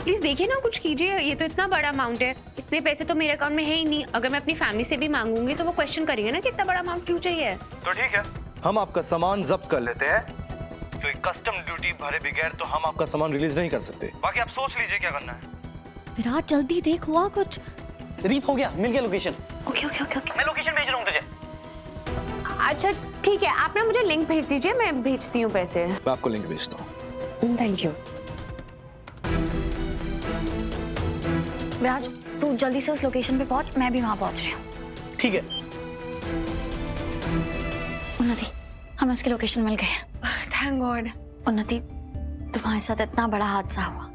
Please देखिए ना, कुछ कीजिए। ये तो इतना बड़ा अमाउंट है, इतने पैसे तो मेरे अकाउंट में है ही नहीं। अगर मैं अपनी फैमिली से भी मांगूंगी तो वो क्वेश्चन करेंगे ना कि इतना बड़ा अमाउंट क्यों चाहिए। तो ठीक है, हम आपका सामान जब्त कर लेते हैं, तो एक कस्टम ड्यूटी भरे बगैर तो हम आपका सामान रिलीज नहीं कर सकते। बाकी आप सोच लीजिए क्या करना है। विराट जल्दी देख, हुआ कुछ। रीत हो गया, मिल गया location. Okay okay okay okay. मैं लोकेशन भेज रहा हूँ तुझे। अच्छा ठीक है, आप ना मुझे लिंक भेज दीजिए, मैं भेजती हूँ पैसे। मैं आपको लिंक भेजता हूँ। Thank you. विराट तू जल्दी से उस लोकेशन पे पहुंच, मैं भी वहां पहुंच रही हूँ। ठीक है। उन्नति, हमें उसकी लोकेशन मिल गई है। Thank God. उन्नति, तुम्हारे साथ इतना बड़ा हादसा हुआ,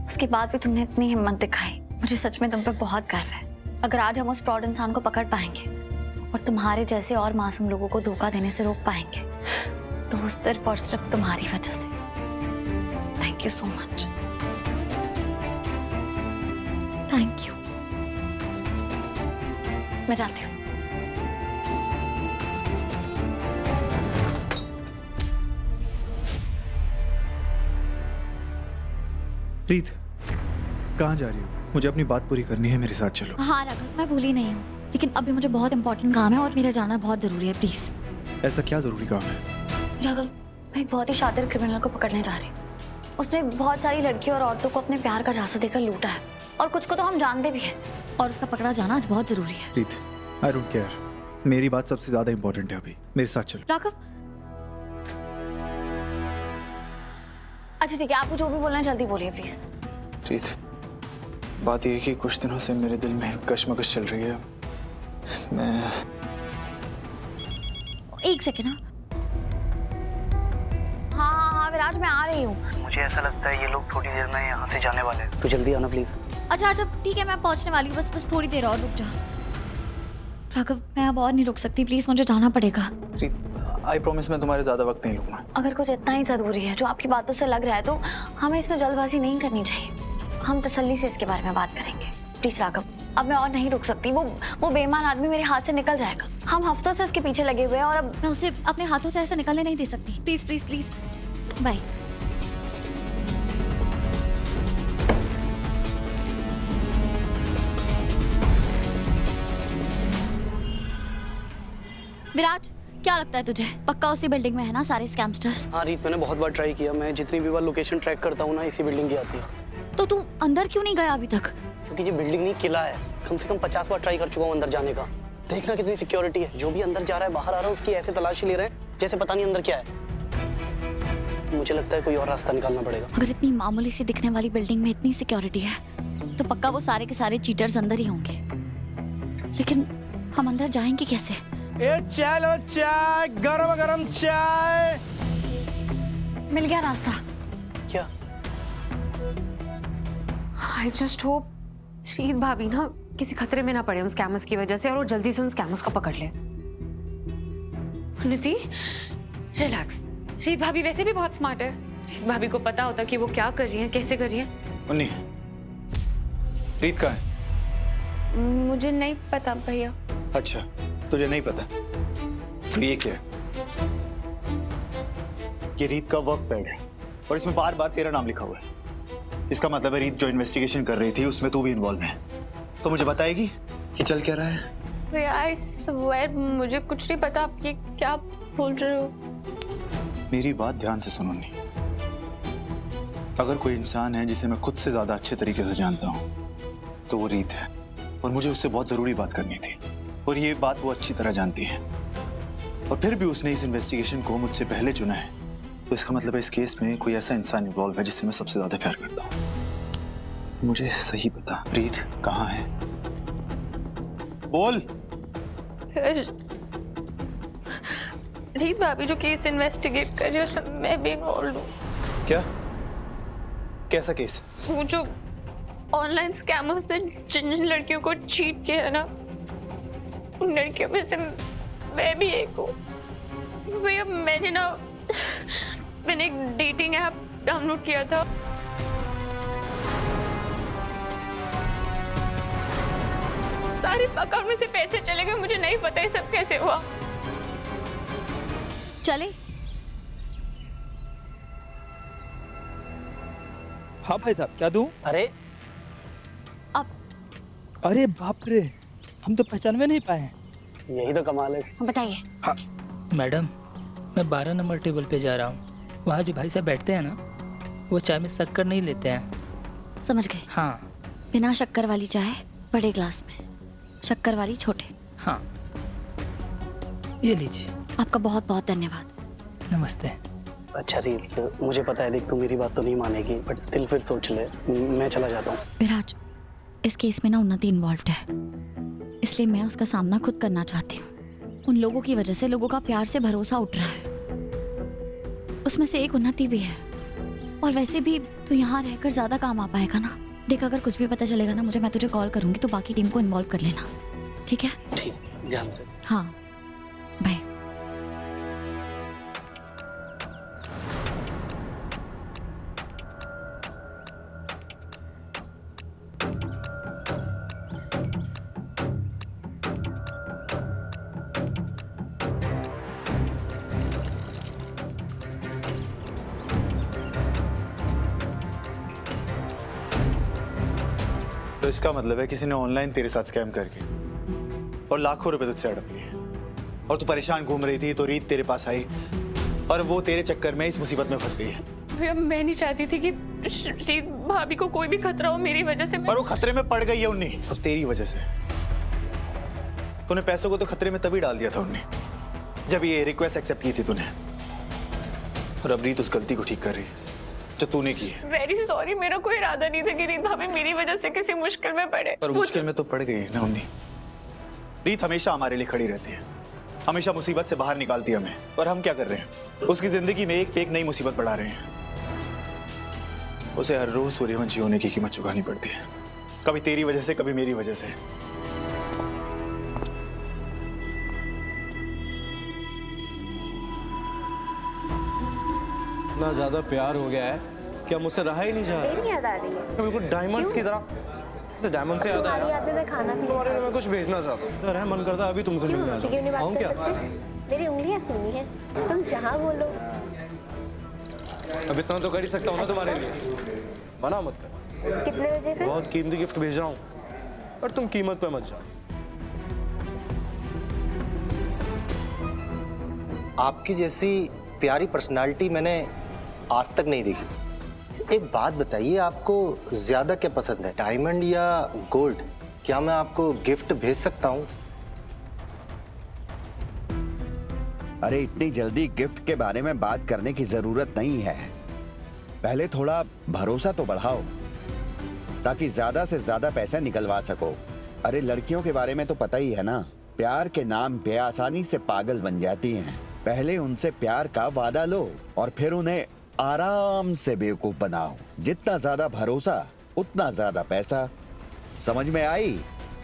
उसके बाद भी तुमने इतनी हिम्मत दिखाई, मुझे सच में तुम पे बहुत गर्व है। अगर आज हम उस फ्रॉड इंसान को पकड़ पाएंगे और तुम्हारे जैसे और मासूम लोगों को धोखा देने से रोक पाएंगे तो वो सिर्फ और सिर्फ तुम्हारी वजह से। Thank you so much. Thank you. मैं जाती हूँ। रीत, कहाँ जा रही हो? मुझे अपनी बात पूरी करनी है, मेरे साथ चलो। हाँ राघव, मैं भूली नहीं हूँ, लेकिन अभी मुझे बहुत इंपॉर्टेंट काम है और मेरा जाना बहुत जरूरी है, प्लीज। ऐसा क्या जरूरी काम है? राघव, मैं एक बहुत ही शातिर क्रिमिनल को पकड़ने जा रही हूँ। उसने बहुत सारी लड़कियों और औरतों को अपने प्यार का झांसा देकर लूटा है और कुछ को तो हम जानते भी हैं, और उसका पकड़ा जाना आज बहुत जरूरी है। रीत, आई डोंट केयर, मेरी बात सबसे ज्यादा इंपॉर्टेंट है अभी। मेरे साथ चलो। राघव, अच्छा ठीक है, आपको जो भी बोलना है जल्दी बोलिए प्लीज। रीत, बात यह है कि कुछ दिनों से मेरे दिल में कश्मकश चल रही है। मैं एक सेकेंड। हाँ विराज, मैं आ रही हूँ। मुझे ऐसा लगता है ये लोग थोड़ी देर में यहाँ से जाने वाले हैं। तो जल्दी आना प्लीज। अच्छा अच्छा ठीक है, मैं पहुँचने वाली हूँ, बस थोड़ी देर और रुक जा। राघव, मैं अब और नहीं रुक सकती, प्लीज मुझे जाना पड़ेगा। रीत, आई प्रॉमिस मैं तुम्हारे ज्यादा वक्त नहीं लूंगा। अगर कुछ इतना ही जरूरी है जो आपकी बातों से लग रहा है तो हमें इसमें जल्दबाजी नहीं करनी चाहिए। हम तसल्ली से इसके बारे में बात करेंगे। प्लीज राघव, अब मैं और नहीं रुक सकती। वो बेईमान आदमी मेरे हाथ से निकल जाएगा। हम हफ्तों से उसके पीछे लगे हुए हैं और अब मैं उसे अपने हाथों से ऐसे निकलने नहीं दे सकती। Please please please, bye. Virat, क्या लगता है तुझे, पक्का उसी बिल्डिंग में है ना सारे स्कैमस्टर्स? हाँ रीत, मैंने बहुत बार ट्राई किया। मैं जितनी भी बार लोकेशन ट्रैक करता हूँ ना, इसी बिल्डिंग की आती है। तो तू अंदर क्यों नहीं गया अभी तक? क्योंकि ये बिल्डिंग नहीं, किला है। कम से कम 50 बार ट्राई कर चुका हूँ अंदर जाने का। देखना कितनी सिक्योरिटी है। जो भी अंदर जा रहा है, बाहर आ रहा है, उसकी ऐसे तलाशी ले रहे हैं जैसे पता नहीं अंदर क्या है। मुझे लगता है कोई और रास्ता निकालना पड़ेगा। अगर इतनी मामूली सी दिखने वाली बिल्डिंग में इतनी सिक्योरिटी है तो पक्का वो सारे के सारे चीटर्स अंदर ही होंगे। लेकिन हम अंदर जाएंगे कैसे? ये चलो चाय, गरम गरम चाय। मिल गया रास्ता। क्या? आई जस्ट होप शीत भाभी ना किसी खतरे में ना पड़े उन स्कैमर्स की वजह से और वो जल्दी से उन स्कैमर्स को पकड़ ले। निति, रिलैक्स। शीत भाभी वैसे भी बहुत स्मार्ट है। शीत भाभी को पता होता कि वो क्या कर रही है, कैसे कर रही है। उन्नी, रीत कहाँ है? मुझे नहीं पता भैया। अच्छा, तुझे नहीं पता तो ये क्या है? ये रीत का वर्क पैड है और इसमें बार बार तेरा नाम लिखा हुआ है। इसका मतलब है रीत जो इन्वेस्टिगेशन कर रही थी उसमें तू भी इन्वॉल्व है। तो मुझे बताएगी कि चल क्या रहा है? भैया आई स्वेयर मुझे कुछ नहीं पता, आप ये क्या बोल रहे हो? मेरी बात ध्यान से सुनो नहीं। अगर कोई इंसान है जिसे मैं खुद से ज्यादा अच्छे तरीके से जानता हूँ तो वो रीत है, और मुझे उससे बहुत जरूरी बात करनी थी और ये बात वो अच्छी तरह जानती है। और फिर भी उसने इस इन्वेस्टिगेशन को मुझसे पहले चुना है, तो इसका मतलब है इस केस में कोई ऐसा इंसान इन्वॉल्व है जिससे मैं सबसे ज्यादा प्यार करता हूँ। मुझे सही बता, रीत कहाँ है? बोल। रीत भाभी जो केस इन्वेस्टिगेट कर रही है उसमें मैं भी इन्वॉल्व हूँ। क्या? कैसा केस? वो जो ऑनलाइन स्कैमर्स ने जिन जिन लड़कियों को चीट किया है ना, उन लड़कियों में से मैं भी एक हूँ। भैया मैंने एक डेटिंग ऐप डाउनलोड किया था। सारे अकाउंट में से पैसे चले गए, मुझे नहीं पता ये सब कैसे हुआ। चले? हाँ भाई साहब, क्या दूं? अरे अरे बाप रे, हम तो पहचान में नहीं पाए हैं। यही तो कमाल है। बताइए। मैडम, मैं 12 नंबर टेबल पे जा रहा हूँ। वहाँ जो भाई साहब बैठते हैं ना, वो चाय में शक्कर नहीं लेते हैं। समझ गए। हाँ बिना शक्कर वाली चाय बड़े ग्लास में, शक्कर वाली छोटे। हाँ, ये लीजिए। आपका बहुत बहुत धन्यवाद। नमस्ते। अच्छा रीत, मुझे पता है देख तू मेरी बात तो नहीं मानेगी, बट स्टिल फिर सोच ले, मैं चला जाता हूँ। विराज, इस केस में ना उन्नति इन्वॉल्व है, इसलिए मैं उसका सामना खुद करना चाहती हूँ। उन लोगों की वजह से लोगों का प्यार से भरोसा उठ रहा है, उसमें से एक उन्नति भी है। और वैसे भी तू यहाँ रहकर ज्यादा काम आ पाएगा ना। देख, अगर कुछ भी पता चलेगा ना मुझे, मैं तुझे कॉल करूंगी, तो बाकी टीम को इन्वॉल्व कर लेना, ठीक है? ठीक, ध्यान से। हाँ, बाय। तो इसका मतलब है किसी ने ऑनलाइन तेरे साथ स्कैम करके और लाखों रुपए तुझसे हड़प लिए, और तू परेशान घूम रही थी तो रीत तेरे पास आई और वो तेरे चक्कर में इस मुसीबत में फंस गई है। भैया, मैं नहीं चाहती थी कि रीत भाभी को कोई भी खतरा हो मेरी वजह से। पर वो खतरे में पड़ गई है उन्नी, तो तेरी वजह से। तूने पैसों को तो खतरे में तभी डाल दिया था उन्नी, जब ये रिक्वेस्ट एक्सेप्ट की थी तूने, और अब रीत उस गलती को ठीक कर रही है जो तूने की है। वेरी सॉरी, मेरा कोई इरादा नहीं था कि रीत भाभी मेरी वजह से किसी मुश्किल में पड़े। पर मुश्किल में तो पड़ गई ना उन्नी। रीत हमेशा हमारे लिए खड़ी रहती है, हमेशा मुसीबत से बाहर निकालती है हमें, और हम क्या कर रहे हैं? उसकी जिंदगी में एक पे एक नई मुसीबत बढ़ा रहे हैं। उसे हर रोज सूर्यवंशी होने की कीमत चुकानी पड़ती है, कभी तेरी वजह से, कभी मेरी वजह से। इतना ज्यादा प्यार हो गया है कि अब मुझसे रहा ही नहीं जा रहा। मेरी याद आ रही है। बिल्कुल डायमंड्स की तरह, जैसे डायमंड से याद तुम्हारी आया। याद में मैं खाना भी तुम्हारे लिए मैं कुछ भेजना चाहता हूँ। मेरा मन करता है अभी तुमसे मिलने आ क्यों नहीं जाऊँ। बात क्या? कर सकते? मेरी उंगलियां सूनी है, तुम जहाँ बोलो। अब इतना तो कर ही सकता हूँ ना तुम्हारे लिए, मना मत कर। कितने बजे फिर? बहुत कीमती गिफ्ट भेज रहा हूँ, पर तुम कीमत पे मत जाओ। आपकी जैसी प्यारी पर्सनालिटी मैंने आज तक नहीं देखी। एक बात बताइए, आपको ज्यादा क्या पसंद है, डायमंड या गोल्ड? क्या मैं आपको गिफ्ट भेज सकता हूँ? अरे इतनी जल्दी गिफ्ट के बारे में बात करने की जरूरत नहीं है। पहले थोड़ा भरोसा तो बढ़ाओ ताकि ज्यादा से ज्यादा पैसे निकलवा सको। अरे लड़कियों के बारे में तो पता ही है ना, प्यार के नाम पे आसानी से पागल बन जाती हैं। पहले उनसे प्यार का वादा लो और फिर उन्हें आराम से बेवकूफ बनाओ। जितना ज्यादा भरोसा उतना ज्यादा पैसा। समझ में आई?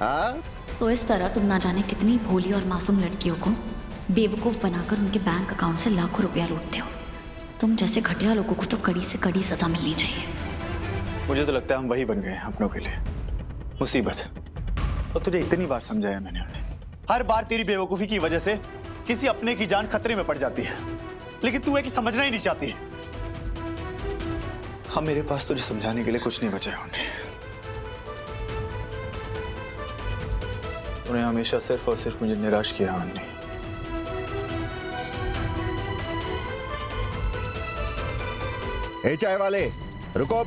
हाँ, तो इस तरह तुम ना जाने कितनी भोली और मासूम लड़कियों को बेवकूफ बनाकर उनके बैंक अकाउंट से लाखों रुपया लूटते हो। तुम जैसे घटिया लोगों को तो कड़ी से कड़ी सजा मिलनी चाहिए। मुझे तो लगता है हम वही बन गए हैं अपनों के लिए मुसीबत। और तुझे इतनी बार समझाया मैंने उन्हें, हर बार तेरी बेवकूफी की वजह से किसी अपने की जान खतरे में पड़ जाती है, लेकिन तू है कि समझना ही नहीं चाहती है। हम मेरे पास तुझे समझाने के लिए कुछ नहीं बचा है उन्हें हमेशा सिर्फ और सिर्फ मुझे निराश किया उन्होंने। ए चाय वाले, रुको।